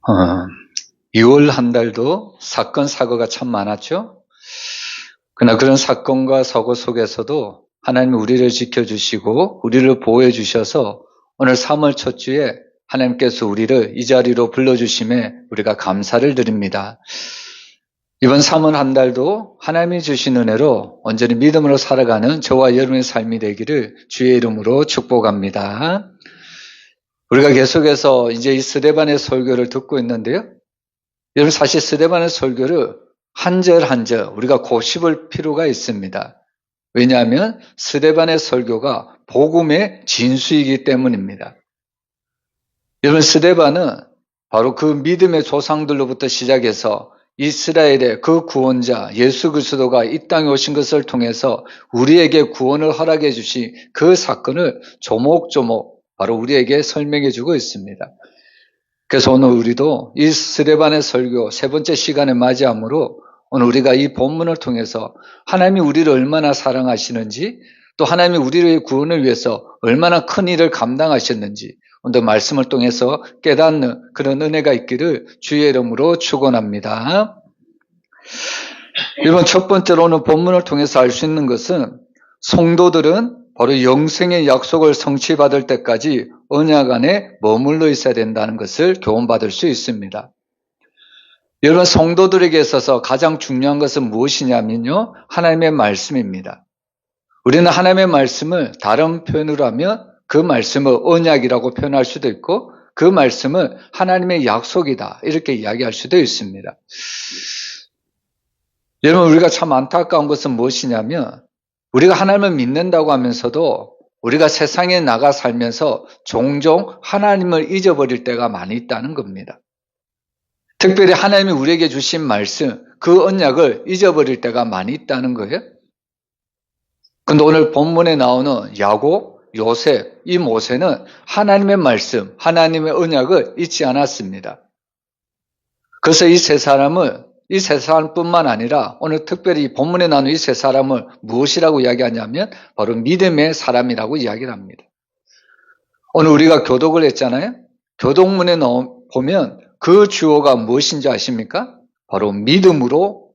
어, 2월 한 달도 사건, 사고가 참 많았죠? 그러나 그런 사건과 사고 속에서도 하나님이 우리를 지켜주시고 우리를 보호해 주셔서 오늘 3월 첫 주에 하나님께서 우리를 이 자리로 불러주심에 우리가 감사를 드립니다. 이번 3월 한 달도 하나님이 주신 은혜로 온전히 믿음으로 살아가는 저와 여러분의 삶이 되기를 주의 이름으로 축복합니다. 우리가 계속해서 이제 이 스데반의 설교를 듣고 있는데요. 여러분 사실 스데반의 설교를 한 절 한 절 우리가 고씹을 필요가 있습니다. 왜냐하면 스데반의 설교가 복음의 진수이기 때문입니다. 여러분 스데반은 바로 그 믿음의 조상들로부터 시작해서 이스라엘의 그 구원자 예수 그리스도가 이 땅에 오신 것을 통해서 우리에게 구원을 허락해 주신 그 사건을 조목조목 바로 우리에게 설명해 주고 있습니다. 그래서 오늘 우리도 이 스데반의 설교 세 번째 시간에 맞이하므로 오늘 우리가 이 본문을 통해서 하나님이 우리를 얼마나 사랑하시는지 또 하나님이 우리의 구원을 위해서 얼마나 큰 일을 감당하셨는지 오늘 말씀을 통해서 깨닫는 그런 은혜가 있기를 주의 이름으로 축원합니다. 여러분 첫 번째로 오늘 본문을 통해서 알 수 있는 것은 성도들은 바로 영생의 약속을 성취받을 때까지 언약 안에 머물러 있어야 된다는 것을 교훈받을 수 있습니다. 여러분 성도들에게 있어서 가장 중요한 것은 무엇이냐면요. 하나님의 말씀입니다. 우리는 하나님의 말씀을 다른 표현으로 하면 그 말씀을 언약이라고 표현할 수도 있고 그 말씀을 하나님의 약속이다 이렇게 이야기할 수도 있습니다. 여러분 우리가 참 안타까운 것은 무엇이냐면 우리가 하나님을 믿는다고 하면서도 우리가 세상에 나가 살면서 종종 하나님을 잊어버릴 때가 많이 있다는 겁니다. 특별히 하나님이 우리에게 주신 말씀, 그 언약을 잊어버릴 때가 많이 있다는 거예요. 근데 오늘 본문에 나오는 야곱, 요셉, 이 모세는 하나님의 말씀, 하나님의 언약을 잊지 않았습니다. 그래서 이 세 사람뿐만 아니라 오늘 특별히 본문에 나오는 이 세 사람을 무엇이라고 이야기하냐면 바로 믿음의 사람이라고 이야기를 합니다. 오늘 우리가 교독을 했잖아요. 교독문에 보면 그 주어가 무엇인지 아십니까? 바로 믿음으로.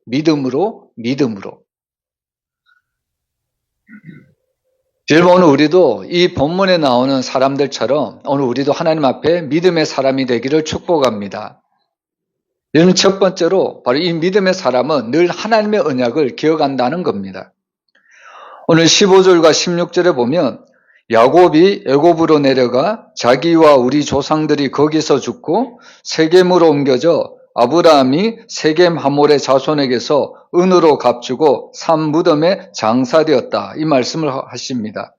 여러분 오늘 우리도 이 본문에 나오는 사람들처럼 오늘 우리도 하나님 앞에 믿음의 사람이 되기를 축복합니다. 여러분 첫 번째로 바로 이 믿음의 사람은 늘 하나님의 언약을 기억한다는 겁니다. 오늘 15절과 16절에 보면 야곱이 애굽으로 내려가 자기와 우리 조상들이 거기서 죽고 세겜으로 옮겨져 아브라함이 세겜 하몰의 자손에게서 은으로 값주고 산 무덤에 장사되었다. 이 말씀을 하십니다.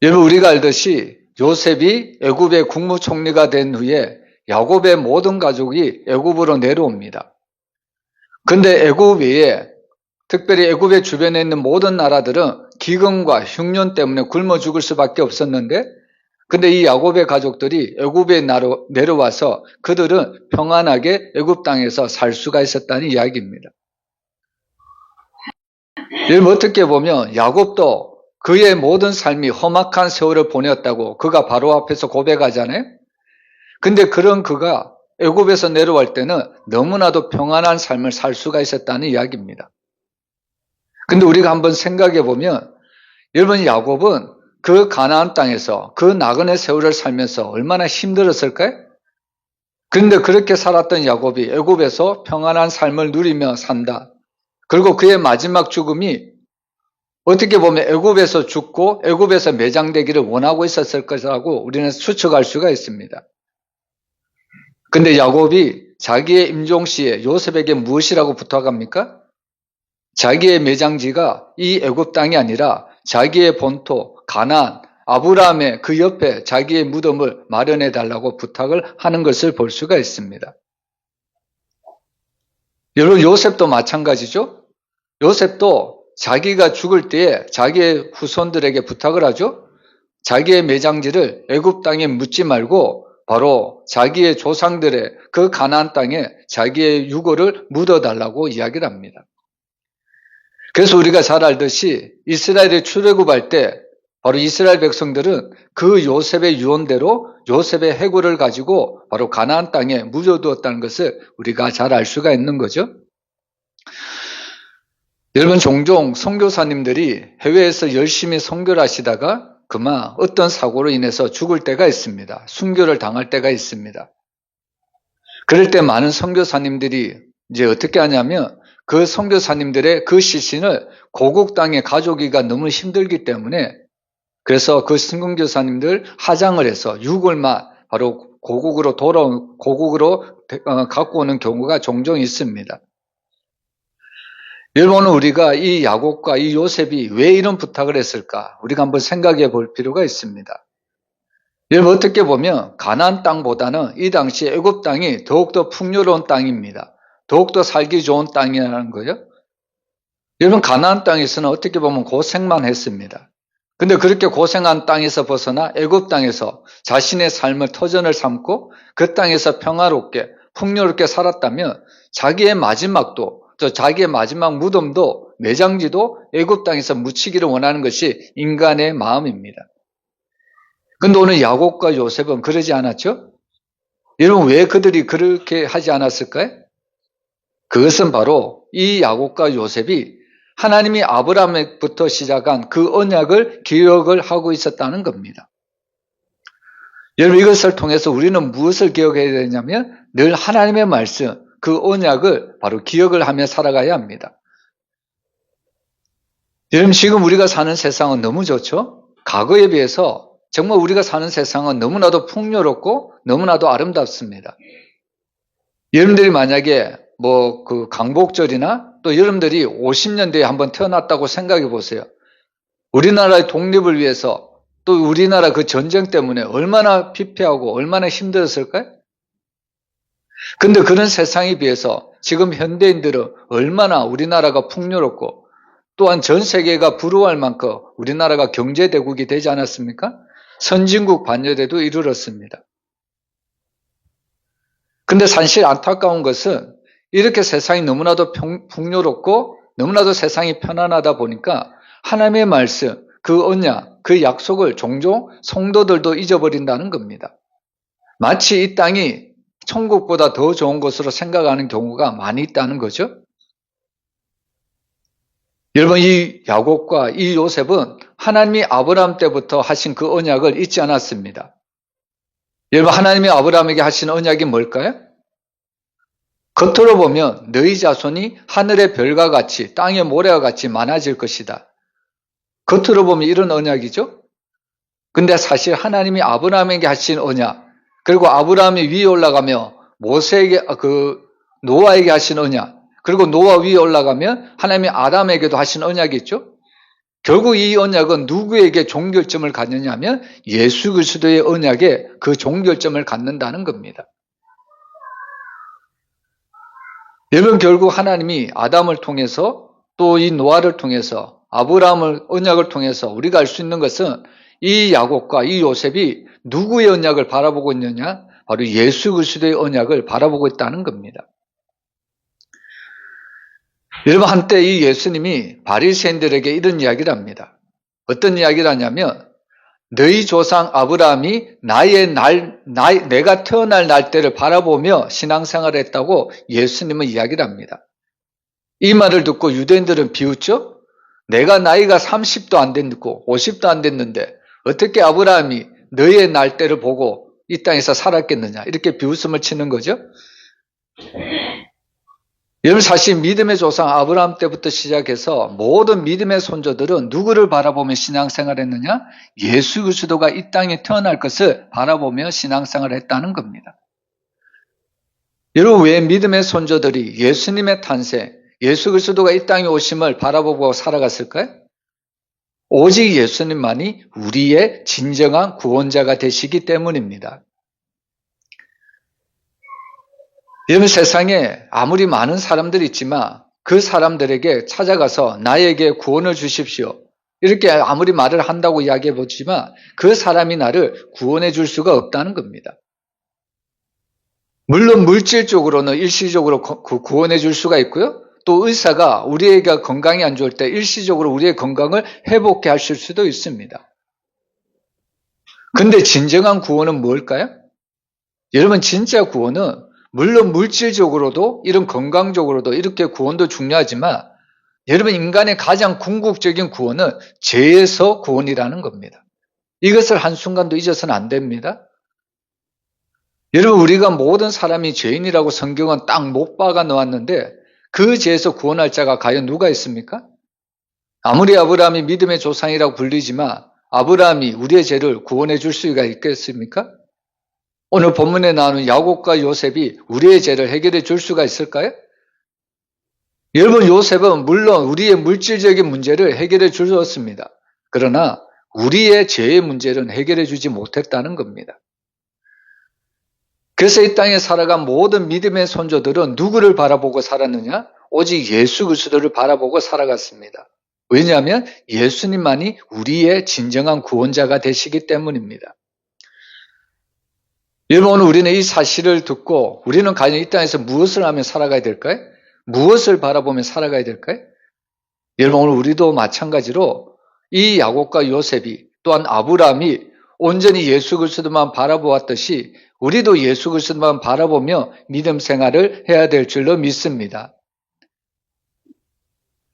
여러분 우리가 알듯이 요셉이 애굽의 국무총리가 된 후에 야곱의 모든 가족이 애굽으로 내려옵니다. 그런데 애굽 외에 특별히 애굽의 주변에 있는 모든 나라들은 기근과 흉년 때문에 굶어 죽을 수밖에 없었는데 근데 이 야곱의 가족들이 애굽에 내려와서 그들은 평안하게 애굽 땅에서 살 수가 있었다는 이야기입니다. 여러분 어떻게 보면 야곱도 그의 모든 삶이 험악한 세월을 보냈다고 그가 바로 앞에서 고백하잖아요. 근데 그런 그가 애굽에서 내려올 때는 너무나도 평안한 삶을 살 수가 있었다는 이야기입니다. 근데 우리가 한번 생각해 보면 여러분 야곱은 그 가나안 땅에서 그 나그네 세월을 살면서 얼마나 힘들었을까요? 그런데 그렇게 살았던 야곱이 애굽에서 평안한 삶을 누리며 산다. 그리고 그의 마지막 죽음이 어떻게 보면 애굽에서 죽고 애굽에서 매장되기를 원하고 있었을 것이라고 우리는 추측할 수가 있습니다. 근데 야곱이 자기의 임종시에 요셉에게 무엇이라고 부탁합니까? 자기의 매장지가 이 애굽 땅이 아니라 자기의 본토 가나안 아브라함의 그 옆에 자기의 무덤을 마련해 달라고 부탁을 하는 것을 볼 수가 있습니다. 여러분 요셉도 마찬가지죠. 요셉도 자기가 죽을 때에 자기의 후손들에게 부탁을 하죠. 자기의 매장지를 애굽 땅에 묻지 말고 바로 자기의 조상들의 그 가나안 땅에 자기의 유고를 묻어달라고 이야기를 합니다. 그래서 우리가 잘 알듯이 이스라엘이 출애굽할 때 바로 이스라엘 백성들은 그 요셉의 유언대로 요셉의 해골을 가지고 바로 가나안 땅에 묻어두었다는 것을 우리가 잘 알 수가 있는 거죠. 여러분, 종종 선교사님들이 해외에서 열심히 선교를 하시다가 그만 어떤 사고로 인해서 죽을 때가 있습니다. 순교를 당할 때가 있습니다. 그럴 때 많은 선교사님들이 이제 어떻게 하냐면 그 선교사님들의 그 시신을 고국 땅에 가져오기가 너무 힘들기 때문에 그래서 그 선교사님들 하장을 해서 6월만 바로 고국으로 갖고 오는 경우가 종종 있습니다. 여러분, 우리가 이 야곱과 이 요셉이 왜 이런 부탁을 했을까? 우리가 한번 생각해 볼 필요가 있습니다. 여러분, 어떻게 보면 가나안 땅보다는 이 당시 애굽 땅이 더욱더 풍요로운 땅입니다. 더욱더 살기 좋은 땅이라는 거예요. 여러분, 가나안 땅에서는 어떻게 보면 고생만 했습니다. 근데 그렇게 고생한 땅에서 벗어나 애굽 땅에서 자신의 삶을 터전을 삼고 그 땅에서 평화롭게 풍요롭게 살았다면 자기의 마지막 무덤도 매장지도 애굽 땅에서 묻히기를 원하는 것이 인간의 마음입니다. 근데 오늘 야곱과 요셉은 그러지 않았죠? 여러분, 왜 그들이 그렇게 하지 않았을까요? 그것은 바로 이 야곱과 요셉이 하나님이 아브라함부터 시작한 그 언약을 기억을 하고 있었다는 겁니다. 여러분, 이것을 통해서 우리는 무엇을 기억해야 되냐면 늘 하나님의 말씀, 그 언약을 바로 기억을 하며 살아가야 합니다. 여러분, 지금 우리가 사는 세상은 너무 좋죠? 과거에 비해서 정말 우리가 사는 세상은 너무나도 풍요롭고 너무나도 아름답습니다. 여러분들이 만약에 그 강복절이나 또 여러분들이 50년대에 한번 태어났다고 생각해 보세요. 우리나라의 독립을 위해서 또 우리나라 그 전쟁 때문에 얼마나 피폐하고 얼마나 힘들었을까요? 근데 그런 세상에 비해서 지금 현대인들은 얼마나 우리나라가 풍요롭고 또한 전 세계가 부러워할 만큼 우리나라가 경제대국이 되지 않았습니까? 선진국 반열에도 이르렀습니다. 근데 사실 안타까운 것은 이렇게 세상이 너무나도 풍요롭고 너무나도 세상이 편안하다 보니까 하나님의 말씀, 그 언약, 그 약속을 종종 성도들도 잊어버린다는 겁니다. 마치 이 땅이 천국보다 더 좋은 곳으로 생각하는 경우가 많이 있다는 거죠. 여러분, 이 야곱과 이 요셉은 하나님이 아브라함 때부터 하신 그 언약을 잊지 않았습니다. 여러분, 하나님이 아브라함에게 하신 언약이 뭘까요? 겉으로 보면 너희 자손이 하늘의 별과 같이 땅의 모래와 같이 많아질 것이다. 겉으로 보면 이런 언약이죠. 근데 사실 하나님이 아브라함에게 하신 언약, 그리고 아브라함이 위에 올라가며 모세에게 노아에게 하신 언약, 그리고 노아 위에 올라가면 하나님이 아담에게도 하신 언약이 있죠. 결국 이 언약은 누구에게 종결점을 갖느냐 하면 예수 그리스도의 언약에 그 종결점을 갖는다는 겁니다. 여러분, 결국 하나님이 아담을 통해서 또 이 노아를 통해서 아브라함을 언약을 통해서 우리가 알 수 있는 것은 이 야곱과 이 요셉이 누구의 언약을 바라보고 있느냐? 바로 예수 그리스도의 언약을 바라보고 있다는 겁니다. 여러분, 한때 이 예수님이 바리새인들에게 이런 이야기를 합니다. 어떤 이야기를 하냐면 너희 조상 아브라함이 내가 태어날 날때를 바라보며 신앙생활을 했다고 예수님은 이야기를 합니다. 이 말을 듣고 유대인들은 비웃죠? 내가 나이가 30도 안 됐고 50도 안 됐는데 어떻게 아브라함이 너의 날때를 보고 이 땅에서 살았겠느냐, 이렇게 비웃음을 치는 거죠. 여러분, 사실 믿음의 조상 아브라함 때부터 시작해서 모든 믿음의 손자들은 누구를 바라보며 신앙생활을 했느냐? 예수 그리스도가 이 땅에 태어날 것을 바라보며 신앙생활을 했다는 겁니다. 여러분, 왜 믿음의 손자들이 예수님의 탄생, 예수 그리스도가 이 땅에 오심을 바라보고 살아갔을까요? 오직 예수님만이 우리의 진정한 구원자가 되시기 때문입니다. 여러분, 세상에 아무리 많은 사람들이 있지만 그 사람들에게 찾아가서 나에게 구원을 주십시오, 이렇게 아무리 말을 한다고 이야기해 보지만 그 사람이 나를 구원해 줄 수가 없다는 겁니다. 물론 물질적으로는 일시적으로 구원해 줄 수가 있고요. 또 의사가 우리에게 건강이 안 좋을 때 일시적으로 우리의 건강을 회복해 하실 수도 있습니다. 근데 진정한 구원은 뭘까요? 여러분, 진짜 구원은 물론 물질적으로도 이런 건강적으로도 이렇게 구원도 중요하지만 여러분, 인간의 가장 궁극적인 구원은 죄에서 구원이라는 겁니다. 이것을 한순간도 잊어서는 안 됩니다. 여러분, 우리가 모든 사람이 죄인이라고 성경은 딱 못 박아 놓았는데 그 죄에서 구원할 자가 과연 누가 있습니까? 아무리 아브라함이 믿음의 조상이라고 불리지만 아브라함이 우리의 죄를 구원해 줄 수가 있겠습니까? 오늘 본문에 나오는 야곱과 요셉이 우리의 죄를 해결해 줄 수가 있을까요? 여러분, 요셉은 물론 우리의 물질적인 문제를 해결해 주었습니다. 그러나 우리의 죄의 문제는 해결해 주지 못했다는 겁니다. 그래서 이 땅에 살아간 모든 믿음의 선조들은 누구를 바라보고 살았느냐? 오직 예수 그리스도를 바라보고 살아갔습니다. 왜냐하면 예수님만이 우리의 진정한 구원자가 되시기 때문입니다. 여러분, 오늘 우리는 이 사실을 듣고 우리는 과연 이 땅에서 무엇을 하며 살아가야 될까요? 무엇을 바라보며 살아가야 될까요? 여러분, 오늘 우리도 마찬가지로 이 야곱과 요셉이 또한 아브라함이 온전히 예수 그리스도만 바라보았듯이 우리도 예수 그리스도만 바라보며 믿음 생활을 해야 될 줄로 믿습니다.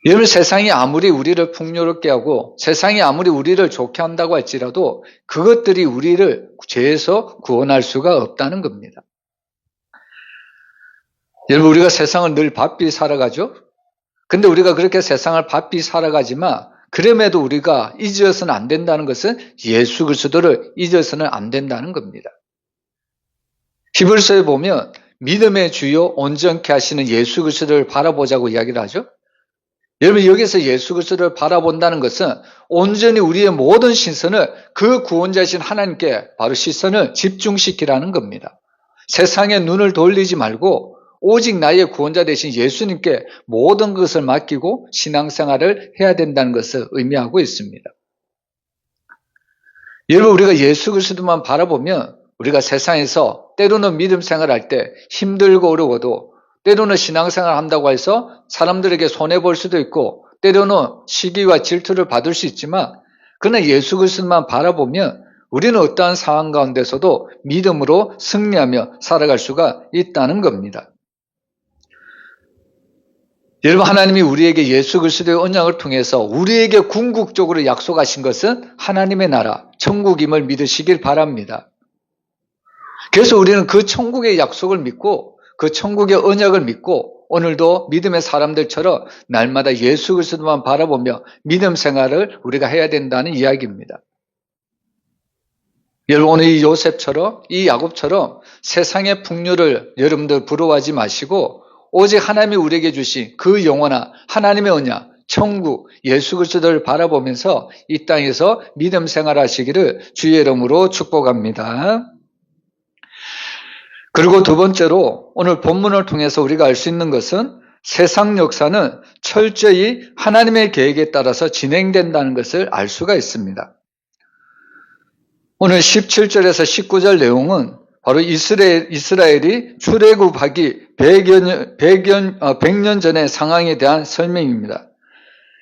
여러분, 세상이 아무리 우리를 풍요롭게 하고 세상이 아무리 우리를 좋게 한다고 할지라도 그것들이 우리를 죄에서 구원할 수가 없다는 겁니다. 여러분, 우리가 세상을 늘 바삐 살아가죠? 근데 우리가 그렇게 세상을 바삐 살아가지만 그럼에도 우리가 잊어서는 안 된다는 것은 예수 그리스도를 잊어서는 안 된다는 겁니다. 히브리서에 보면 믿음의 주요 온전케 하시는 예수 그리스도를 바라보자고 이야기를 하죠. 여러분, 여기서 예수 그리스도를 바라본다는 것은 온전히 우리의 모든 시선을 그 구원자이신 하나님께 바로 시선을 집중시키라는 겁니다. 세상에 눈을 돌리지 말고 오직 나의 구원자 되신 예수님께 모든 것을 맡기고 신앙생활을 해야 된다는 것을 의미하고 있습니다. 여러분, 우리가 예수 그리스도만 바라보면 우리가 세상에서 때로는 믿음 생활할 때 힘들고 어려워도 때로는 신앙생활 한다고 해서 사람들에게 손해볼 수도 있고 때로는 시기와 질투를 받을 수 있지만 그러나 예수 그리스도만 바라보면 우리는 어떠한 상황 가운데서도 믿음으로 승리하며 살아갈 수가 있다는 겁니다. 여러분, 하나님이 우리에게 예수 그리스도의 언약을 통해서 우리에게 궁극적으로 약속하신 것은 하나님의 나라, 천국임을 믿으시길 바랍니다. 그래서 우리는 그 천국의 약속을 믿고 그 천국의 언약을 믿고 오늘도 믿음의 사람들처럼 날마다 예수 그리스도만 바라보며 믿음 생활을 우리가 해야 된다는 이야기입니다. 여러분, 오늘 이 요셉처럼 이 야곱처럼 세상의 풍요를 여러분들 부러워하지 마시고 오직 하나님이 우리에게 주신 그 영원한 하나님의 언약, 천국, 예수 그리스도를 바라보면서 이 땅에서 믿음 생활하시기를 주의 이름으로 축복합니다. 그리고 두 번째로 오늘 본문을 통해서 우리가 알 수 있는 것은 세상 역사는 철저히 하나님의 계획에 따라서 진행된다는 것을 알 수가 있습니다. 오늘 17절에서 19절 내용은 바로 이스라엘이 출애굽하기 100년 전의 상황에 대한 설명입니다.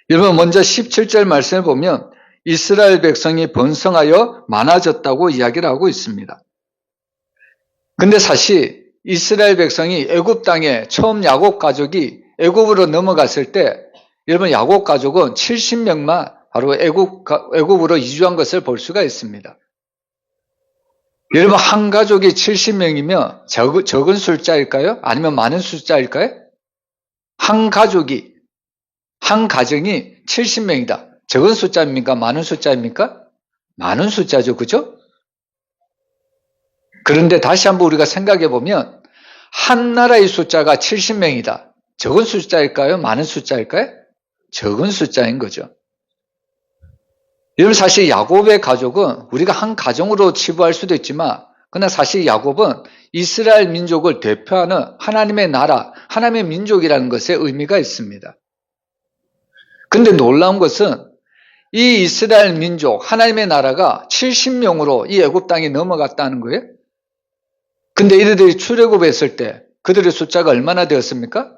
여러분, 먼저 17절 말씀을 보면 이스라엘 백성이 번성하여 많아졌다고 이야기를 하고 있습니다. 근데 사실 이스라엘 백성이 애굽 땅에 처음 야곱 가족이 애굽으로 넘어갔을 때 여러분, 야곱 가족은 70명만 바로 애굽으로 이주한 것을 볼 수가 있습니다. 여러분, 한 가족이 70명이면 적은 숫자일까요? 아니면 많은 숫자일까요? 한 가정이 70명이다. 적은 숫자입니까? 많은 숫자입니까? 많은 숫자죠. 그죠? 그런데 다시 한번 우리가 생각해 보면 한 나라의 숫자가 70명이다. 적은 숫자일까요? 많은 숫자일까요? 적은 숫자인 거죠. 여러분, 사실 야곱의 가족은 우리가 한 가정으로 치부할 수도 있지만 그러나 사실 야곱은 이스라엘 민족을 대표하는 하나님의 나라, 하나님의 민족이라는 것에 의미가 있습니다. 그런데 놀라운 것은 이 이스라엘 민족, 하나님의 나라가 70명으로 이 애굽 땅에 넘어갔다는 거예요. 근데 이들이 출애굽했을 때 그들의 숫자가 얼마나 되었습니까?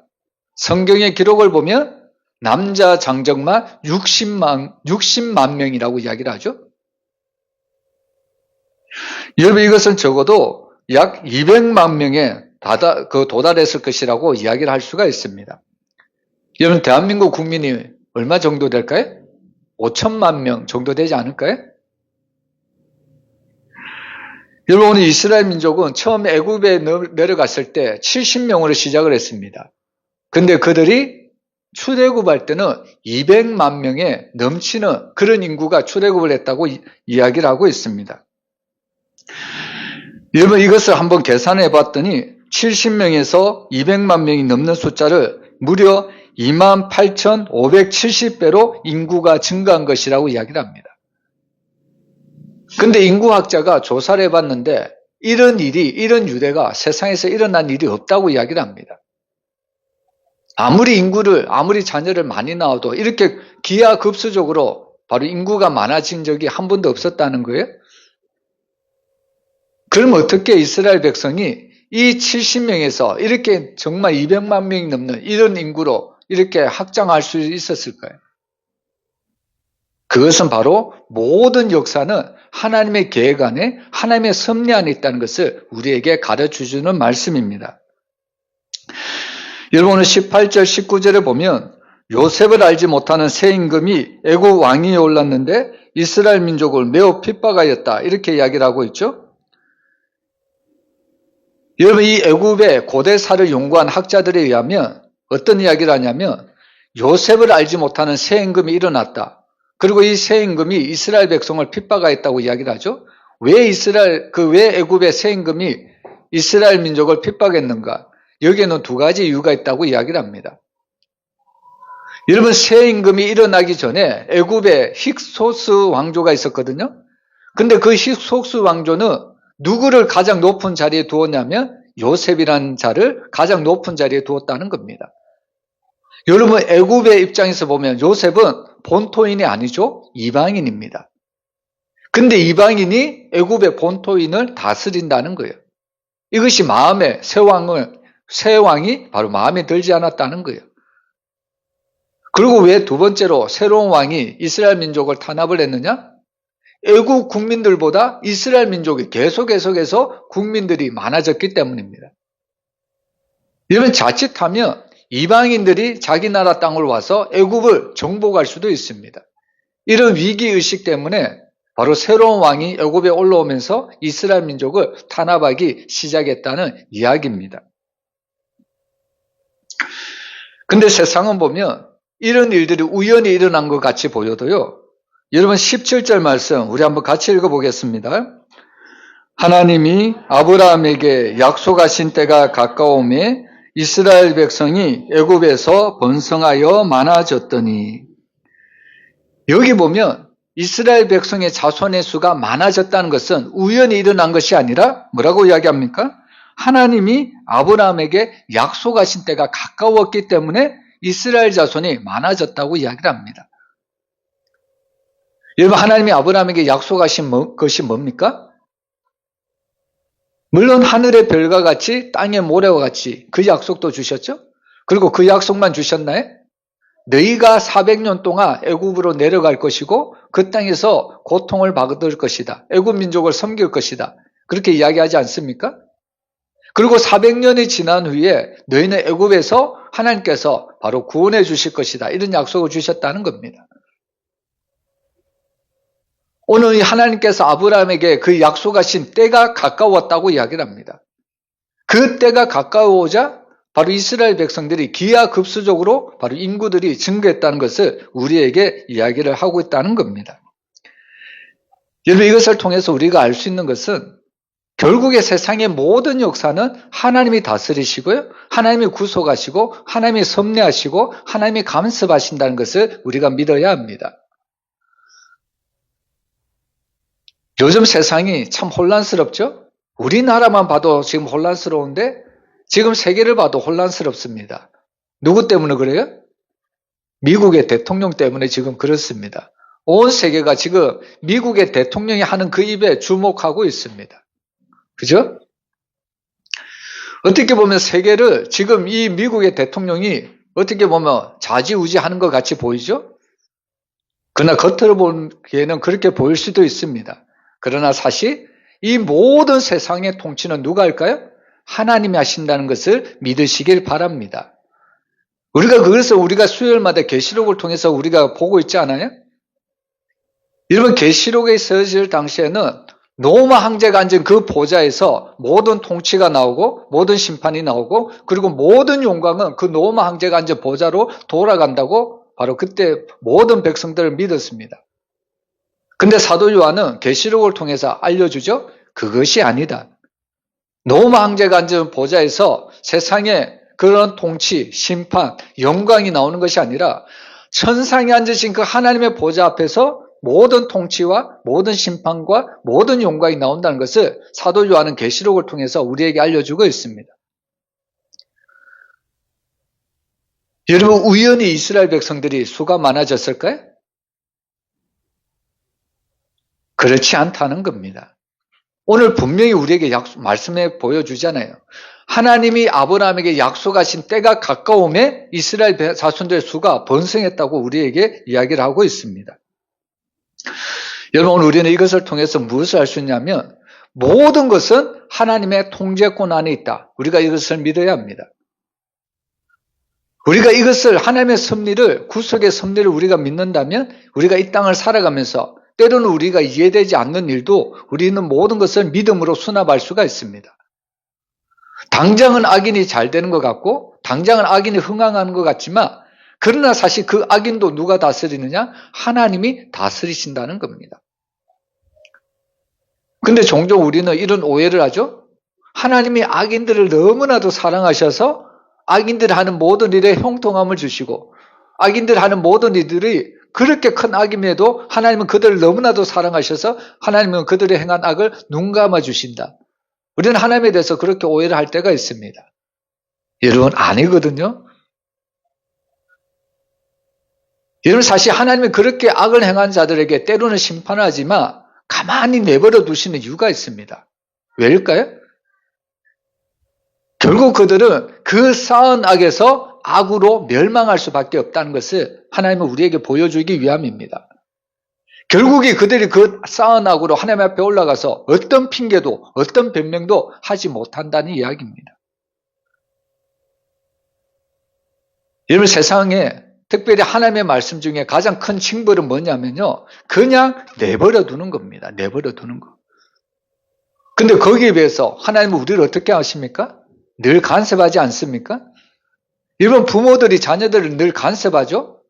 성경의 기록을 보면 남자 장정만 60만 명이라고 이야기를 하죠. 여러분, 이것은 적어도 약 200만 명에 도달했을 것이라고 이야기를 할 수가 있습니다. 여러분, 대한민국 국민이 얼마 정도 될까요? 5천만 명 정도 되지 않을까요? 여러분, 오늘 이스라엘 민족은 처음 애굽에 내려갔을 때 70명으로 시작을 했습니다. 근데 그들이 출애굽할 때는 200만 명에 넘치는 그런 인구가 출애굽을 했다고 이야기를 하고 있습니다. 여러분, 이것을 한번 계산해 봤더니 70명에서 200만 명이 넘는 숫자를 무려 28,570배로 인구가 증가한 것이라고 이야기를 합니다. 근데 인구학자가 조사를 해봤는데 이런 유대가 세상에서 일어난 일이 없다고 이야기를 합니다. 아무리 자녀를 많이 낳아도 이렇게 기하급수적으로 바로 인구가 많아진 적이 한 번도 없었다는 거예요. 그럼 어떻게 이스라엘 백성이 이 70명에서 이렇게 정말 200만 명이 넘는 이런 인구로 이렇게 확장할 수 있었을까요? 그것은 바로 모든 역사는 하나님의 계획 안에 하나님의 섭리 안에 있다는 것을 우리에게 가르쳐주는 말씀입니다. 여러분, 오늘 18절 19절에 보면 요셉을 알지 못하는 새 임금이 애굽 왕위에 올랐는데 이스라엘 민족을 매우 핍박하였다, 이렇게 이야기를 하고 있죠. 여러분, 이 애굽의 고대사를 연구한 학자들에 의하면 어떤 이야기를 하냐면 요셉을 알지 못하는 새 임금이 일어났다. 그리고 이 새 임금이 이스라엘 백성을 핍박하였다고 이야기를 하죠. 왜 애굽의 새 임금이 이스라엘 민족을 핍박했는가? 여기에는 두 가지 이유가 있다고 이야기를 합니다. 여러분, 새 임금이 일어나기 전에 애굽에 힉소스 왕조가 있었거든요. 근데 그 힉소스 왕조는 누구를 가장 높은 자리에 두었냐면 요셉이라는 자를 가장 높은 자리에 두었다는 겁니다. 여러분, 애굽의 입장에서 보면 요셉은 본토인이 아니죠. 이방인입니다. 근데 이방인이 애굽의 본토인을 다스린다는 거예요. 이것이 새 왕이 바로 마음에 들지 않았다는 거예요. 그리고 왜 두 번째로 새로운 왕이 이스라엘 민족을 탄압을 했느냐? 애국 국민들보다 이스라엘 민족이 계속해서 국민들이 많아졌기 때문입니다. 이러면 자칫하면 이방인들이 자기 나라 땅을 와서 애굽을 정복할 수도 있습니다. 이런 위기의식 때문에 바로 새로운 왕이 애굽에 올라오면서 이스라엘 민족을 탄압하기 시작했다는 이야기입니다. 근데 세상은 보면 이런 일들이 우연히 일어난 것 같이 보여도요, 여러분 17절 말씀 우리 한번 같이 읽어보겠습니다. 하나님이 아브라함에게 약속하신 때가 가까움에 이스라엘 백성이 애굽에서 번성하여 많아졌더니, 여기 보면 이스라엘 백성의 자손의 수가 많아졌다는 것은 우연히 일어난 것이 아니라 뭐라고 이야기합니까? 하나님이 아브라함에게 약속하신 때가 가까웠기 때문에 이스라엘 자손이 많아졌다고 이야기를 합니다. 여러분, 하나님이 아브라함에게 약속하신 것이 뭡니까? 물론 하늘의 별과 같이 땅의 모래와 같이 그 약속도 주셨죠. 그리고 그 약속만 주셨나요? 너희가 400년 동안 애굽으로 내려갈 것이고 그 땅에서 고통을 받을 것이다. 애굽 민족을 섬길 것이다. 그렇게 이야기하지 않습니까? 그리고 400년이 지난 후에 너희는 애굽에서 하나님께서 바로 구원해 주실 것이다. 이런 약속을 주셨다는 겁니다. 오늘 하나님께서 아브라함에게 그 약속하신 때가 가까웠다고 이야기를 합니다. 그 때가 가까워오자 바로 이스라엘 백성들이 기하급수적으로 바로 인구들이 증가했다는 것을 우리에게 이야기를 하고 있다는 겁니다. 여러분, 이것을 통해서 우리가 알 수 있는 것은 결국에 세상의 모든 역사는 하나님이 다스리시고요, 하나님이 구속하시고 하나님이 섭리하시고 하나님이 간섭하신다는 것을 우리가 믿어야 합니다. 요즘 세상이 참 혼란스럽죠? 우리나라만 봐도 지금 혼란스러운데 지금 세계를 봐도 혼란스럽습니다. 누구 때문에 그래요? 미국의 대통령 때문에 지금 그렇습니다. 온 세계가 지금 미국의 대통령이 하는 그 입에 주목하고 있습니다. 그죠? 어떻게 보면 세계를 지금 이 미국의 대통령이 어떻게 보면 좌지우지하는 것 같이 보이죠? 그러나 겉으로 보기에는 그렇게 보일 수도 있습니다. 그러나 사실 이 모든 세상의 통치는 누가 할까요? 하나님이 하신다는 것을 믿으시길 바랍니다. 그래서 우리가 수요일마다 계시록을 통해서 우리가 보고 있지 않아요? 여러분, 계시록에 쓰여질 당시에는 로마 황제가 앉은 그 보좌에서 모든 통치가 나오고 모든 심판이 나오고 그리고 모든 영광은 그 로마 황제가 앉은 보좌로 돌아간다고 바로 그때 모든 백성들을 믿었습니다. 근데 사도 요한은 계시록을 통해서 알려주죠. 그것이 아니다. 로마 황제가 앉은 보좌에서 세상에 그런 통치, 심판, 영광이 나오는 것이 아니라 천상에 앉으신 그 하나님의 보좌 앞에서 모든 통치와 모든 심판과 모든 영광이 나온다는 것을 사도 요한은 계시록을 통해서 우리에게 알려주고 있습니다. 여러분, 우연히 이스라엘 백성들이 수가 많아졌을까요? 그렇지 않다는 겁니다. 오늘 분명히 우리에게 말씀해 보여주잖아요. 하나님이 아브라함에게 약속하신 때가 가까움에 이스라엘 자손들의 수가 번성했다고 우리에게 이야기를 하고 있습니다. 여러분, 우리는 이것을 통해서 무엇을 알 수 있냐면 모든 것은 하나님의 통제권 안에 있다. 우리가 이것을 믿어야 합니다. 우리가 이것을 하나님의 섭리를, 구속의 섭리를 우리가 믿는다면 우리가 이 땅을 살아가면서 때로는 우리가 이해되지 않는 일도 우리는 모든 것을 믿음으로 수납할 수가 있습니다. 당장은 악인이 잘 되는 것 같고 당장은 악인이 흥황하는 것 같지만 그러나 사실 그 악인도 누가 다스리느냐? 하나님이 다스리신다는 겁니다. 근데 종종 우리는 이런 오해를 하죠. 하나님이 악인들을 너무나도 사랑하셔서 악인들이 하는 모든 일에 형통함을 주시고 악인들이 하는 모든 일들이 그렇게 큰 악임에도 하나님은 그들을 너무나도 사랑하셔서 하나님은 그들이 행한 악을 눈감아 주신다. 우리는 하나님에 대해서 그렇게 오해를 할 때가 있습니다. 여러분, 아니거든요. 여러분, 사실 하나님이 그렇게 악을 행한 자들에게 때로는 심판을 하지만 가만히 내버려 두시는 이유가 있습니다. 왜일까요? 결국 그들은 그 쌓은 악에서 악으로 멸망할 수밖에 없다는 것을 하나님은 우리에게 보여주기 위함입니다. 결국에 그들이 그 쌓은 악으로 하나님 앞에 올라가서 어떤 핑계도 어떤 변명도 하지 못한다는 이야기입니다. 여러분, 세상에 특별히 하나님의 말씀 중에 가장 큰 징벌은 뭐냐면요, 그냥 내버려 두는 겁니다. 내버려 두는 거. 근데 거기에 비해서 하나님은 우리를 어떻게 하십니까? 늘 간섭하지 않습니까? 여러분, 부모들이 자녀들을 늘 간섭하죠?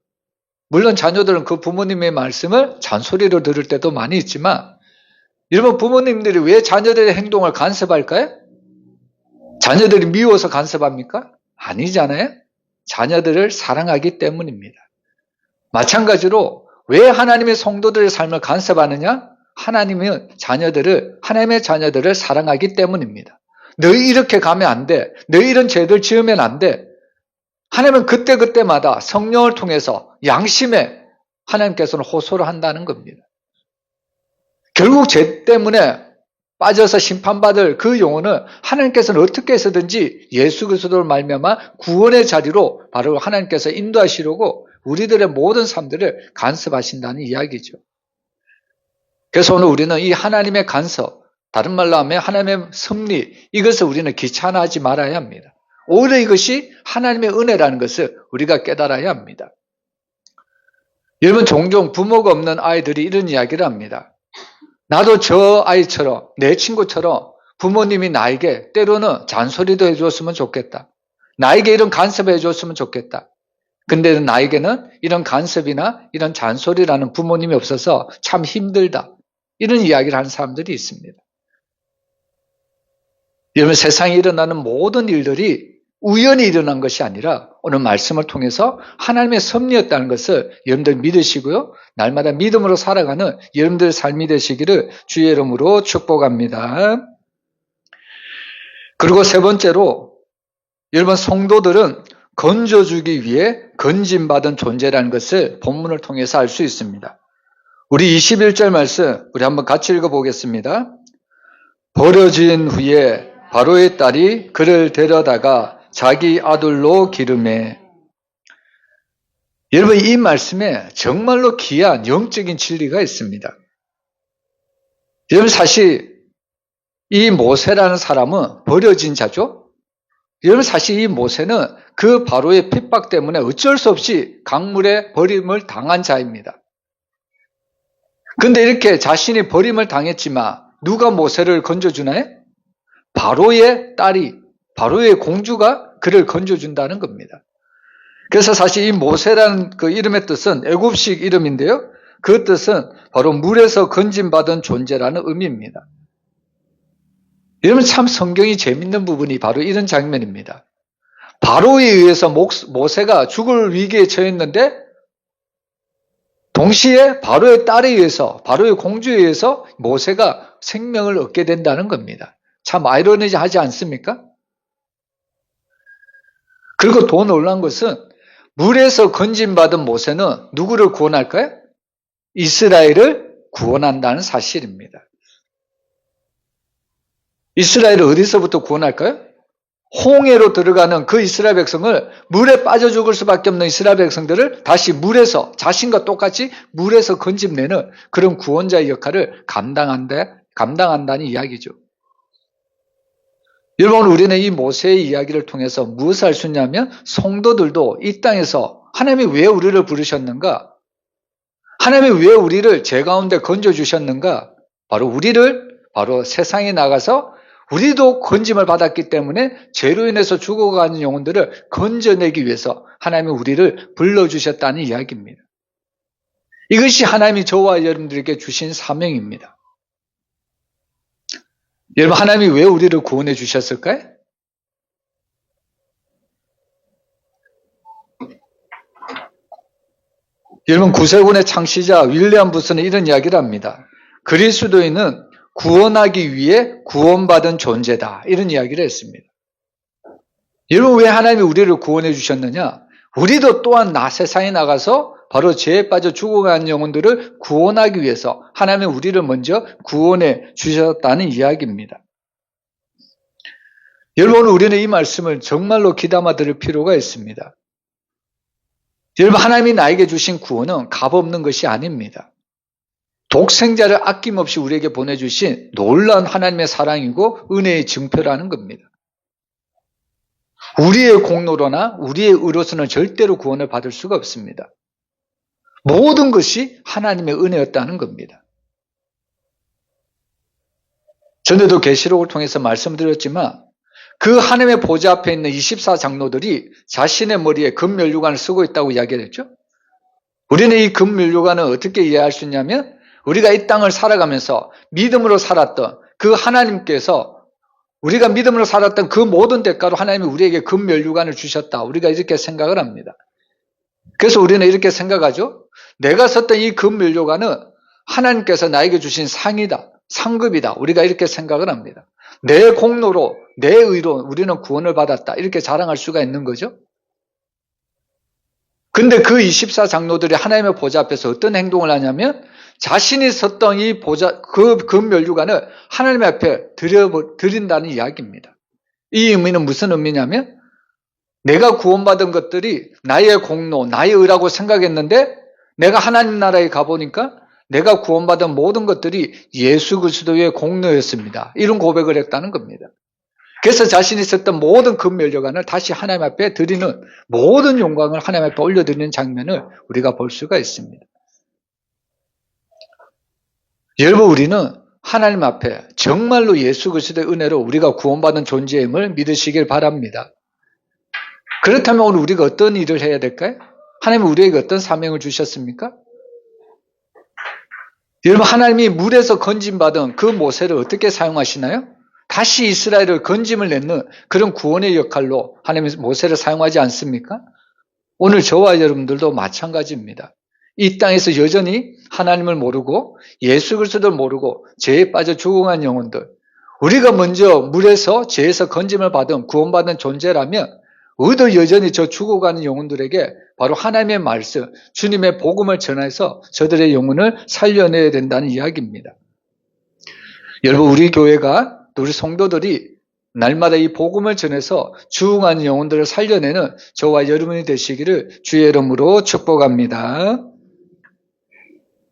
물론 자녀들은 그 부모님의 말씀을 잔소리로 들을 때도 많이 있지만 여러분, 부모님들이 왜 자녀들의 행동을 간섭할까요? 자녀들이 미워서 간섭합니까? 아니잖아요. 자녀들을 사랑하기 때문입니다. 마찬가지로 왜 하나님의 성도들의 삶을 간섭하느냐? 하나님은 하나님의 자녀들을 사랑하기 때문입니다. 너희 이렇게 가면 안 돼. 너희 이런 죄들 지으면 안 돼. 하나님은 그때그때마다 성령을 통해서 양심에 하나님께서는 호소를 한다는 겁니다. 결국 죄 때문에 빠져서 심판받을 그 영혼은 하나님께서는 어떻게 해서든지 예수 그리스도를 말미암아 구원의 자리로 바로 하나님께서 인도하시려고 우리들의 모든 삶들을 간섭하신다는 이야기죠. 그래서 오늘 우리는 이 하나님의 간섭, 다른 말로 하면 하나님의 섭리, 이것을 우리는 귀찮아하지 말아야 합니다. 오히려 이것이 하나님의 은혜라는 것을 우리가 깨달아야 합니다. 여러분, 종종 부모가 없는 아이들이 이런 이야기를 합니다. 나도 저 아이처럼, 내 친구처럼 부모님이 나에게 때로는 잔소리도 해줬으면 좋겠다. 나에게 이런 간섭을 해줬으면 좋겠다. 근데 나에게는 이런 간섭이나 이런 잔소리라는 부모님이 없어서 참 힘들다. 이런 이야기를 하는 사람들이 있습니다. 여러분, 세상에 일어나는 모든 일들이 우연히 일어난 것이 아니라 오늘 말씀을 통해서 하나님의 섭리였다는 것을 여러분들 믿으시고요. 날마다 믿음으로 살아가는 여러분들의 삶이 되시기를 주의 이름으로 축복합니다. 그리고 세 번째로 여러분, 성도들은 건져주기 위해 건짐받은 존재라는 것을 본문을 통해서 알 수 있습니다. 우리 21절 말씀 우리 한번 같이 읽어보겠습니다. 버려진 후에 바로의 딸이 그를 데려다가 자기 아들로 기르매. 여러분, 이 말씀에 정말로 귀한 영적인 진리가 있습니다. 여러분, 사실 이 모세라는 사람은 버려진 자죠. 여러분 사실 이 모세는 그 바로의 핍박 때문에 어쩔 수 없이 강물에 버림을 당한 자입니다. 근데 이렇게 자신이 버림을 당했지만 누가 모세를 건져주나요? 바로의 딸이, 바로의 공주가 그를 건져준다는 겁니다. 그래서 사실 이 모세라는 그 이름의 뜻은 애굽식 이름인데요. 그 뜻은 바로 물에서 건짐받은 존재라는 의미입니다. 여러분 참 성경이 재밌는 부분이 바로 이런 장면입니다. 바로에 의해서 모세가 죽을 위기에 처했는데 동시에 바로의 딸에 의해서, 바로의 공주에 의해서 모세가 생명을 얻게 된다는 겁니다. 참 아이러니하지 않습니까? 그리고 더 놀라운 것은 물에서 건짐받은 모세는 누구를 구원할까요? 이스라엘을 구원한다는 사실입니다. 이스라엘을 어디서부터 구원할까요? 홍해로 들어가는 그 이스라엘 백성을, 물에 빠져 죽을 수밖에 없는 이스라엘 백성들을 다시 물에서, 자신과 똑같이 물에서 건집내는 그런 구원자의 역할을 감당한다는 이야기죠. 여러분, 우리는 이 모세의 이야기를 통해서 무엇을 알 수 있냐면 성도들도 이 땅에서 하나님이 왜 우리를 부르셨는가? 하나님이 왜 우리를 죄 가운데 건져주셨는가? 바로 세상에 나가서 우리도 건짐을 받았기 때문에 죄로 인해서 죽어가는 영혼들을 건져내기 위해서 하나님이 우리를 불러주셨다는 이야기입니다. 이것이 하나님이 저와 여러분들에게 주신 사명입니다. 여러분, 하나님이 왜 우리를 구원해 주셨을까요? 여러분, 구세군의 창시자 윌리엄 부스는 이런 이야기를 합니다. 그리스도인은 구원하기 위해 구원받은 존재다. 이런 이야기를 했습니다. 여러분, 왜 하나님이 우리를 구원해 주셨느냐? 우리도 또한 세상에 나가서 바로 죄에 빠져 죽어가는 영혼들을 구원하기 위해서 하나님이 우리를 먼저 구원해 주셨다는 이야기입니다. 여러분, 우리는 이 말씀을 정말로 귀담아 들을 필요가 있습니다. 여러분, 하나님이 나에게 주신 구원은 값없는 것이 아닙니다. 독생자를 아낌없이 우리에게 보내주신 놀라운 하나님의 사랑이고 은혜의 증표라는 겁니다. 우리의 공로로나 우리의 의로서는 절대로 구원을 받을 수가 없습니다. 모든 것이 하나님의 은혜였다는 겁니다. 전에도 계시록을 통해서 말씀드렸지만 그 하나님의 보좌 앞에 있는 24장로들이 자신의 머리에 금면류관을 쓰고 있다고 이야기를 했죠. 우리는 이 금면류관을 어떻게 이해할 수 있냐면 우리가 이 땅을 살아가면서 믿음으로 살았던 그 하나님께서 우리가 믿음으로 살았던 그 모든 대가로 하나님이 우리에게 금면류관을 주셨다. 우리가 이렇게 생각을 합니다. 그래서 우리는 이렇게 생각하죠. 내가 썼던 이 금면류관은 하나님께서 나에게 주신 상이다. 상급이다. 우리가 이렇게 생각을 합니다. 내 공로로, 내 의로 우리는 구원을 받았다. 이렇게 자랑할 수가 있는 거죠. 근데 그 24장로들이 하나님의 보좌 앞에서 어떤 행동을 하냐면 자신이 썼던 이 보좌, 그 금면류관을 하나님 앞에 드린다는 이야기입니다. 이 의미는 무슨 의미냐면 내가 구원받은 것들이 나의 공로, 나의 의라고 생각했는데 내가 하나님 나라에 가보니까 내가 구원받은 모든 것들이 예수 그리스도의 공로였습니다. 이런 고백을 했다는 겁니다. 그래서 자신이 썼던 모든 금면류관을 다시 하나님 앞에 드리는, 모든 영광을 하나님 앞에 올려드리는 장면을 우리가 볼 수가 있습니다. 여러분, 우리는 하나님 앞에 정말로 예수 그리스도의 은혜로 우리가 구원받은 존재임을 믿으시길 바랍니다. 그렇다면 오늘 우리가 어떤 일을 해야 될까요? 하나님은 우리에게 어떤 사명을 주셨습니까? 여러분, 하나님이 물에서 건짐받은 그 모세를 어떻게 사용하시나요? 다시 이스라엘을 건짐을 내는 그런 구원의 역할로 하나님이 모세를 사용하지 않습니까? 오늘 저와 여러분들도 마찬가지입니다. 이 땅에서 여전히 하나님을 모르고 예수 그리스도를 모르고 죄에 빠져 죽어간 영혼들, 우리가 먼저 물에서 죄에서 건짐을 받은 구원받은 존재라면 우리도 여전히 저 죽어가는 영혼들에게 바로 하나님의 말씀, 주님의 복음을 전해서 저들의 영혼을 살려내야 된다는 이야기입니다. 여러분, 우리 교회가, 우리 성도들이 날마다 이 복음을 전해서 죽어가는 영혼들을 살려내는 저와 여러분이 되시기를 주의 이름으로 축복합니다.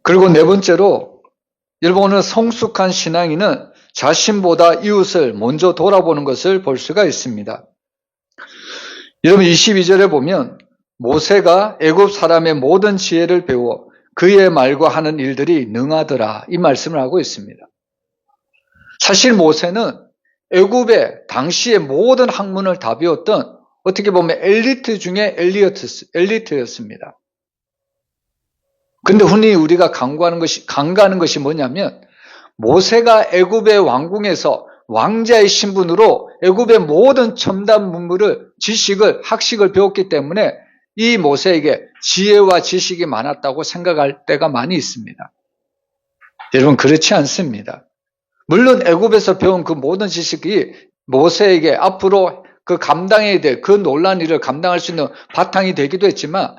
그리고 네 번째로, 여러분, 오늘 성숙한 신앙인은 자신보다 이웃을 먼저 돌아보는 것을 볼 수가 있습니다. 여러분 22절에 보면 모세가 애굽 사람의 모든 지혜를 배워 그의 말과 하는 일들이 능하더라 이 말씀을 하고 있습니다. 사실 모세는 애굽의 당시의 모든 학문을 다 배웠던 어떻게 보면 엘리트 중에 엘리트였습니다. 근데 흔히 우리가 간과하는 것이 뭐냐면 모세가 애굽의 왕궁에서 왕자의 신분으로 애굽의 모든 첨단 문물을 지식을 학식을 배웠기 때문에 이 모세에게 지혜와 지식이 많았다고 생각할 때가 많이 있습니다. 여러분 그렇지 않습니다. 물론 애굽에서 배운 그 모든 지식이 모세에게 앞으로 그 감당해야 될 그 놀라운 일을 감당할 수 있는 바탕이 되기도 했지만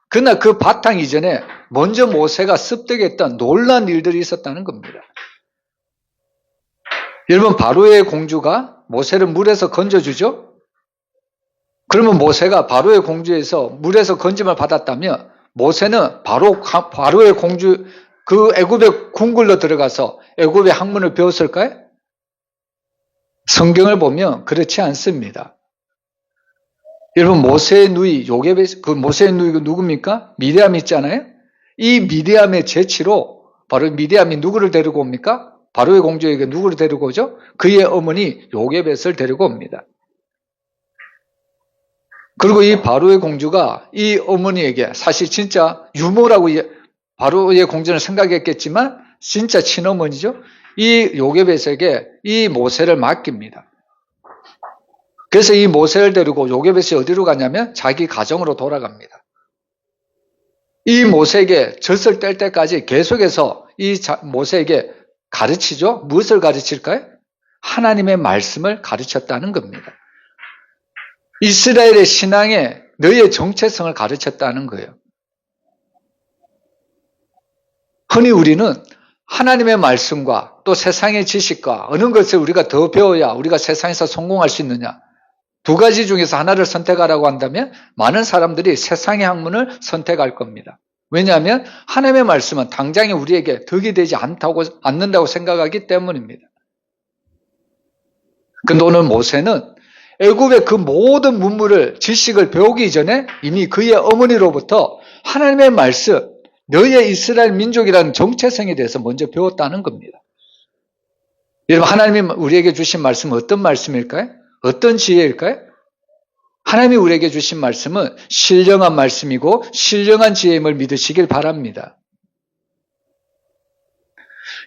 그러나 그 바탕 이전에 먼저 모세가 습득했던 놀라운 일들이 있었다는 겁니다. 여러분 바로의 공주가 모세를 물에서 건져주죠? 그러면 모세가 바로의 공주에서 물에서 건짐을 받았다면 모세는 바로의 공주 그 애굽의 궁궐로 들어가서 애굽의 학문을 배웠을까요? 성경을 보면 그렇지 않습니다. 여러분 모세의 누이 요게벳 그 모세의 누이가 누굽니까? 미디암 있잖아요. 이 미디암의 재치로 바로 미디암이 누구를 데리고 옵니까? 바로의 공주에게 누구를 데리고 오죠? 그의 어머니 요게벳을 데리고 옵니다. 그리고 이 바로의 공주가 이 어머니에게 사실 진짜 유모라고 바로의 공주는 생각했겠지만 진짜 친어머니죠. 이 요게벳에게 이 모세를 맡깁니다. 그래서 이 모세를 데리고 요게벳이 어디로 가냐면 자기 가정으로 돌아갑니다. 이 모세에게 젖을 뗄 때까지 계속해서 이 모세에게 가르치죠. 무엇을 가르칠까요? 하나님의 말씀을 가르쳤다는 겁니다. 이스라엘의 신앙에 너의 정체성을 가르쳤다는 거예요. 흔히 우리는 하나님의 말씀과 또 세상의 지식과 어느 것을 우리가 더 배워야 우리가 세상에서 성공할 수 있느냐. 두 가지 중에서 하나를 선택하라고 한다면 많은 사람들이 세상의 학문을 선택할 겁니다. 왜냐하면 하나님의 말씀은 당장에 우리에게 덕이 되지 않는다고 생각하기 때문입니다. 근데 오늘 모세는 애굽의 그 모든 문물을 지식을 배우기 전에 이미 그의 어머니로부터 하나님의 말씀, 너의 이스라엘 민족이라는 정체성에 대해서 먼저 배웠다는 겁니다. 여러분 하나님이 우리에게 주신 말씀은 어떤 말씀일까요? 어떤 지혜일까요? 하나님이 우리에게 주신 말씀은 신령한 말씀이고 신령한 지혜임을 믿으시길 바랍니다.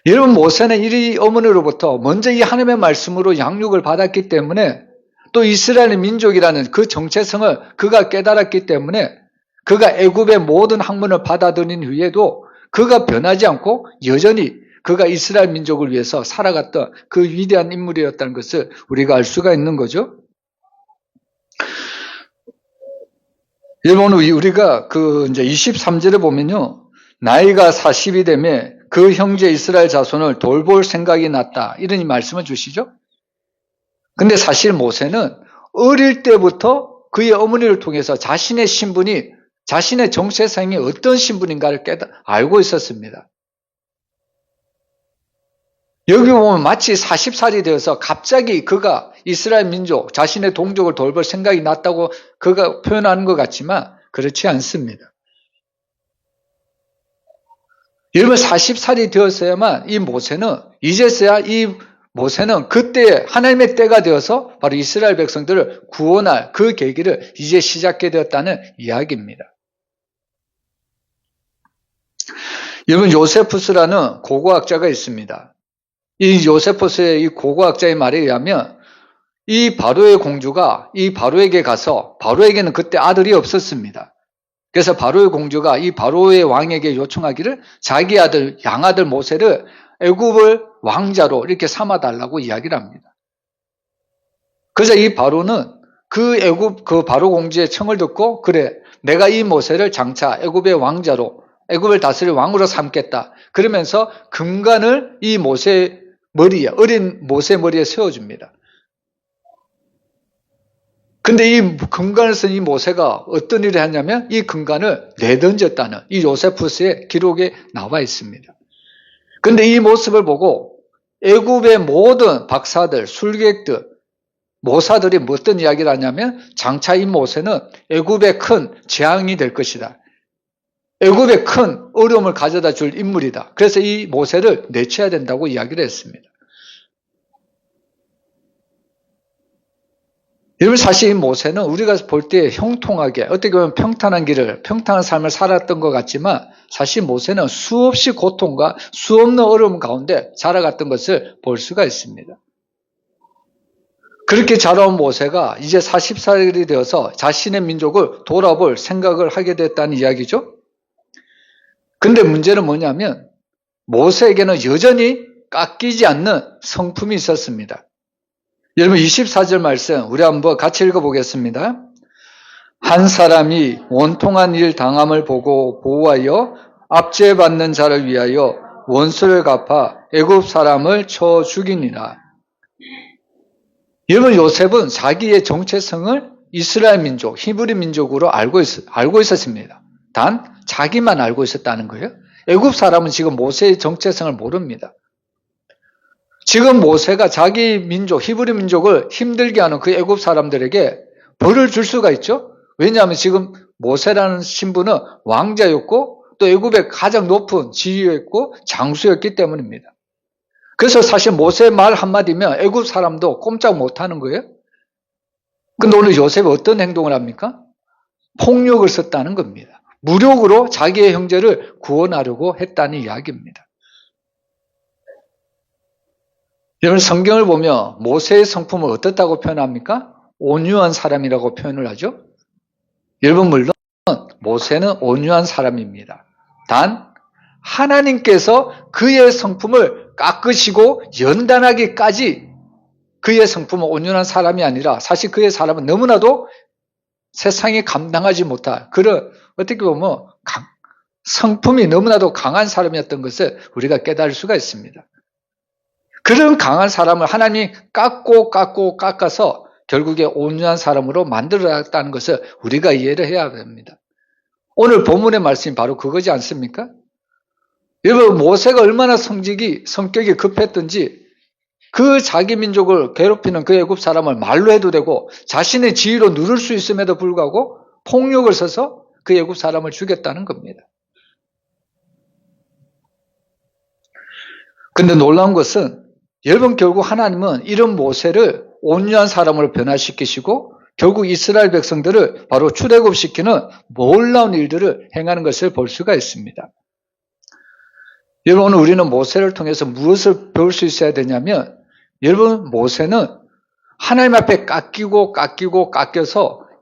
여러분 모세는 이 어머니로부터 먼저 이 하나님의 말씀으로 양육을 받았기 때문에 또 이스라엘 민족이라는 그 정체성을 그가 깨달았기 때문에 그가 애굽의 모든 학문을 받아들인 후에도 그가 변하지 않고 여전히 그가 이스라엘 민족을 위해서 살아갔던 그 위대한 인물이었다는 것을 우리가 알 수가 있는 거죠. 여러분 우리가 이제 23절에 보면요. 나이가 40이 되면 그 형제 이스라엘 자손을 돌볼 생각이 났다. 이런 말씀을 주시죠. 근데 사실 모세는 어릴 때부터 그의 어머니를 통해서 자신의 신분이 자신의 정체성이 어떤 신분인가를 알고 있었습니다. 여기 보면 마치 40살이 되어서 갑자기 그가 이스라엘 민족, 자신의 동족을 돌볼 생각이 났다고 그가 표현하는 것 같지만 그렇지 않습니다. 여러분 40살이 되었어야만 이제서야 이 모세는 그때 하나님의 때가 되어서 바로 이스라엘 백성들을 구원할 그 계기를 이제 시작하게 되었다는 이야기입니다. 여러분 요세푸스라는 고고학자가 있습니다. 이 요세푸스의 이 고고학자의 말에 의하면 이 바로의 공주가 이 바로에게 가서 바로에게는 그때 아들이 없었습니다. 그래서 바로의 공주가 이 바로의 왕에게 요청하기를 자기 아들 양아들 모세를 애굽을 왕자로 이렇게 삼아달라고 이야기를 합니다. 그래서 이 바로는 그 바로 공주의 청을 듣고 그래 내가 이 모세를 장차 애굽의 왕자로 애굽을 다스릴 왕으로 삼겠다. 그러면서 금관을 이 모세 머리에 어린 모세 머리에 세워줍니다. 근데 이 금관을 쓴 이 모세가 어떤 일을 했냐면 이 금관을 내던졌다는 이 요세푸스의 기록에 나와 있습니다. 근데 이 모습을 보고 애굽의 모든 박사들, 술객들, 모사들이 어떤 이야기를 하냐면 장차 이 모세는 애굽의 큰 재앙이 될 것이다. 애굽의 큰 어려움을 가져다 줄 인물이다. 그래서 이 모세를 내쳐야 된다고 이야기를 했습니다. 여러분, 사실 이 모세는 우리가 볼 때 형통하게, 어떻게 보면 평탄한 삶을 살았던 것 같지만 사실 모세는 수없이 고통과 수없는 어려움 가운데 자라갔던 것을 볼 수가 있습니다. 그렇게 자라온 모세가 이제 40살이 되어서 자신의 민족을 돌아볼 생각을 하게 됐다는 이야기죠. 근데 문제는 뭐냐면 모세에게는 여전히 깎이지 않는 성품이 있었습니다. 여러분, 24절 말씀 우리 한번 같이 읽어보겠습니다. 한 사람이 원통한 일 당함을 보고 보호하여 압제받는 자를 위하여 원수를 갚아 애굽 사람을 쳐 죽이니라. 여러분, 요셉은 자기의 정체성을 이스라엘 민족, 히브리 민족으로 알고 있었습니다. 단 자기만 알고 있었다는 거예요. 애굽 사람은 지금 모세의 정체성을 모릅니다. 지금 모세가 자기 민족, 히브리 민족을 힘들게 하는 그 애굽 사람들에게 벌을 줄 수가 있죠. 왜냐하면 지금 모세라는 신분은 왕자였고 또 애굽의 가장 높은 지위였고 장수였기 때문입니다. 그래서 사실 모세의 말 한마디면 애굽 사람도 꼼짝 못하는 거예요. 근데 오늘 요셉이 어떤 행동을 합니까? 폭력을 썼다는 겁니다. 무력으로 자기의 형제를 구원하려고 했다는 이야기입니다. 여러분, 성경을 보면 모세의 성품을 어떻다고 표현합니까? 온유한 사람이라고 표현을 하죠. 여러분, 물론 모세는 온유한 사람입니다. 단 하나님께서 그의 성품을 깎으시고 연단하기까지 그의 성품은 온유한 사람이 아니라 사실 그의 사람은 너무나도 세상이 감당하지 못할 그런, 어떻게 보면 성품이 너무나도 강한 사람이었던 것을 우리가 깨달을 수가 있습니다. 그런 강한 사람을 하나님이 깎아서 결국에 온유한 사람으로 만들어놨다는 것을 우리가 이해를 해야 됩니다. 오늘 본문의 말씀이 바로 그거지 않습니까? 여러분, 모세가 얼마나 성격이 급했던지 그 자기 민족을 괴롭히는 그 애굽 사람을 말로 해도 되고 자신의 지위로 누를 수 있음에도 불구하고 폭력을 써서 그 애굽 사람을 죽였다는 겁니다. 근데 놀라운 것은 여러분, 결국 하나님은 이런 모세를 온유한 사람으로 변화시키시고 결국 이스라엘 백성들을 바로 출애굽시키는 놀라운 일들을 행하는 것을 볼 수가 있습니다. 여러분, 오늘 우리는 모세를 통해서 무엇을 배울 수 있어야 되냐면, 여러분, 모세는 하나님 앞에 깎여서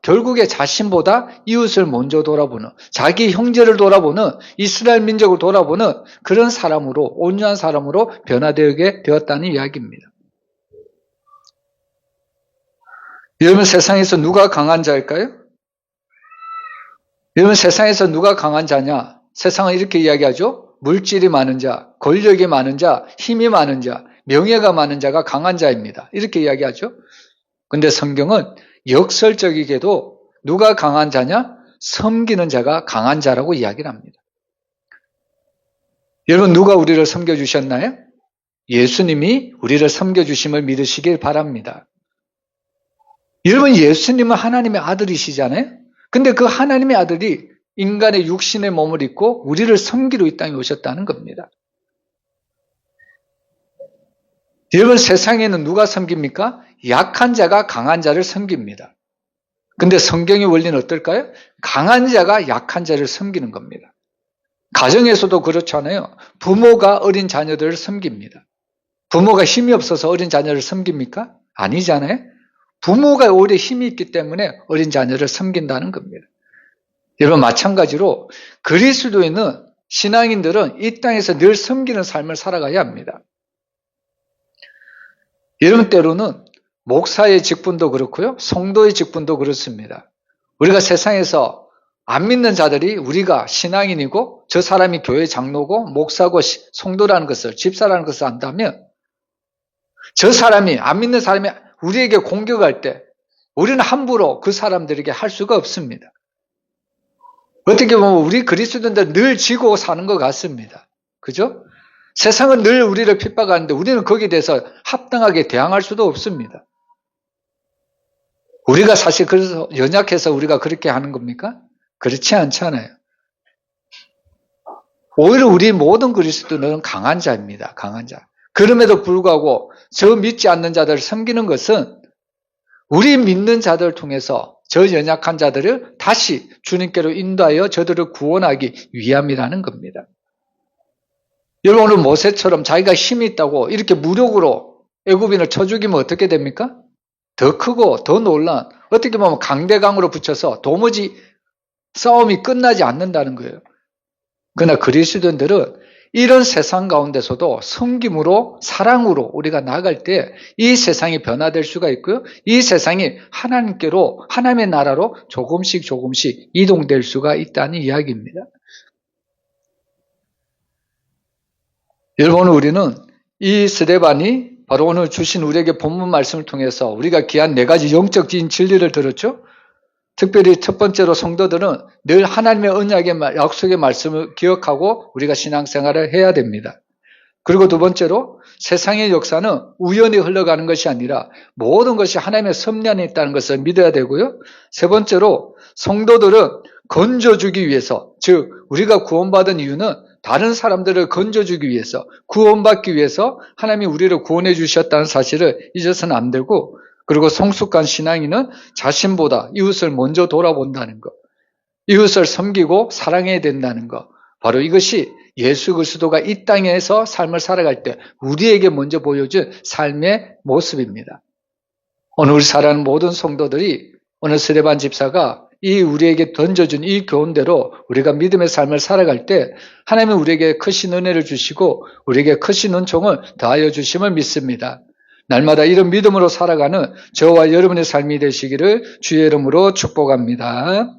결국에 자신보다 이웃을 먼저 돌아보는, 자기 형제를 돌아보는, 이스라엘 민족을 돌아보는 그런 사람으로, 온유한 사람으로 변화되게 되었다는 이야기입니다. 여러분, 세상에서 누가 강한 자일까요? 여러분, 세상에서 누가 강한 자냐? 세상은 이렇게 이야기하죠. 물질이 많은 자, 권력이 많은 자, 힘이 많은 자, 명예가 많은 자가 강한 자입니다. 이렇게 이야기하죠. 근데 성경은 역설적이게도 누가 강한 자냐? 섬기는 자가 강한 자라고 이야기를 합니다. 여러분, 누가 우리를 섬겨주셨나요? 예수님이 우리를 섬겨주심을 믿으시길 바랍니다. 여러분, 예수님은 하나님의 아들이시잖아요? 근데 그 하나님의 아들이 인간의 육신의 몸을 입고 우리를 섬기러 이 땅에 오셨다는 겁니다. 여러분, 세상에는 누가 섬깁니까? 약한 자가 강한 자를 섬깁니다. 근데 성경의 원리는 어떨까요? 강한 자가 약한 자를 섬기는 겁니다. 가정에서도 그렇잖아요. 부모가 어린 자녀들을 섬깁니다. 부모가 힘이 없어서 어린 자녀를 섬깁니까? 아니잖아요. 부모가 오히려 힘이 있기 때문에 어린 자녀를 섬긴다는 겁니다. 여러분, 마찬가지로 그리스도인은, 신앙인들은 이 땅에서 늘 섬기는 삶을 살아가야 합니다. 여러분, 때로는 목사의 직분도 그렇고요, 성도의 직분도 그렇습니다. 우리가 세상에서 안 믿는 자들이 우리가 신앙인이고 저 사람이 교회 장로고 목사고 성도라는 것을, 집사라는 것을 안다면 저 사람이, 안 믿는 사람이 우리에게 공격할 때 우리는 함부로 그 사람들에게 할 수가 없습니다. 어떻게 보면 우리 그리스도인들 늘 지고 사는 것 같습니다. 그죠? 세상은 늘 우리를 핍박하는데 우리는 거기에 대해서 합당하게 대항할 수도 없습니다. 우리가 사실 그래서 연약해서 우리가 그렇게 하는 겁니까? 그렇지 않잖아요. 오히려 우리 모든 그리스도인은 강한 자입니다. 강한 자. 그럼에도 불구하고 저 믿지 않는 자들을 섬기는 것은 우리 믿는 자들을 통해서 저 연약한 자들을 다시 주님께로 인도하여 저들을 구원하기 위함이라는 겁니다. 여러분 오늘 모세처럼 자기가 힘이 있다고 이렇게 무력으로 애굽인을 쳐 죽이면 어떻게 됩니까? 더 크고 더 놀란 어떻게 보면 강대강으로 붙여서 도무지 싸움이 끝나지 않는다는 거예요. 그러나 그리스도인들은 이런 세상 가운데서도 섬김으로 사랑으로 우리가 나아갈 때 이 세상이 변화될 수가 있고요. 이 세상이 하나님께로 하나님의 나라로 조금씩 이동될 수가 있다는 이야기입니다. 여러분 우리는 이 스데반이 바로 오늘 주신 우리에게 본문 말씀을 통해서 우리가 귀한 4가지 영적 진리를 들었죠. 특별히 첫 번째로 성도들은 늘 하나님의 언약의 약속의 말씀을 기억하고 우리가 신앙생활을 해야 됩니다. 그리고 두 번째로 세상의 역사는 우연히 흘러가는 것이 아니라 모든 것이 하나님의 섭리 안에 있다는 것을 믿어야 되고요. 세 번째로 성도들은 건져주기 위해서, 즉 우리가 구원받은 이유는 다른 사람들을 건져주기 위해서, 구원받기 위해서 하나님이 우리를 구원해 주셨다는 사실을 잊어서는 안 되고, 그리고 성숙한 신앙인은 자신보다 이웃을 먼저 돌아본다는 것, 이웃을 섬기고 사랑해야 된다는 것, 바로 이것이 예수 그리스도가 이 땅에서 삶을 살아갈 때 우리에게 먼저 보여준 삶의 모습입니다. 오늘 우리 사랑하는 모든 성도들이 오늘 스데반 집사가 이 우리에게 던져준 이 교훈대로 우리가 믿음의 삶을 살아갈 때 하나님은 우리에게 크신 은혜를 주시고 우리에게 크신 은총을 더하여 주심을 믿습니다. 날마다 이런 믿음으로 살아가는 저와 여러분의 삶이 되시기를 주의 이름으로 축복합니다.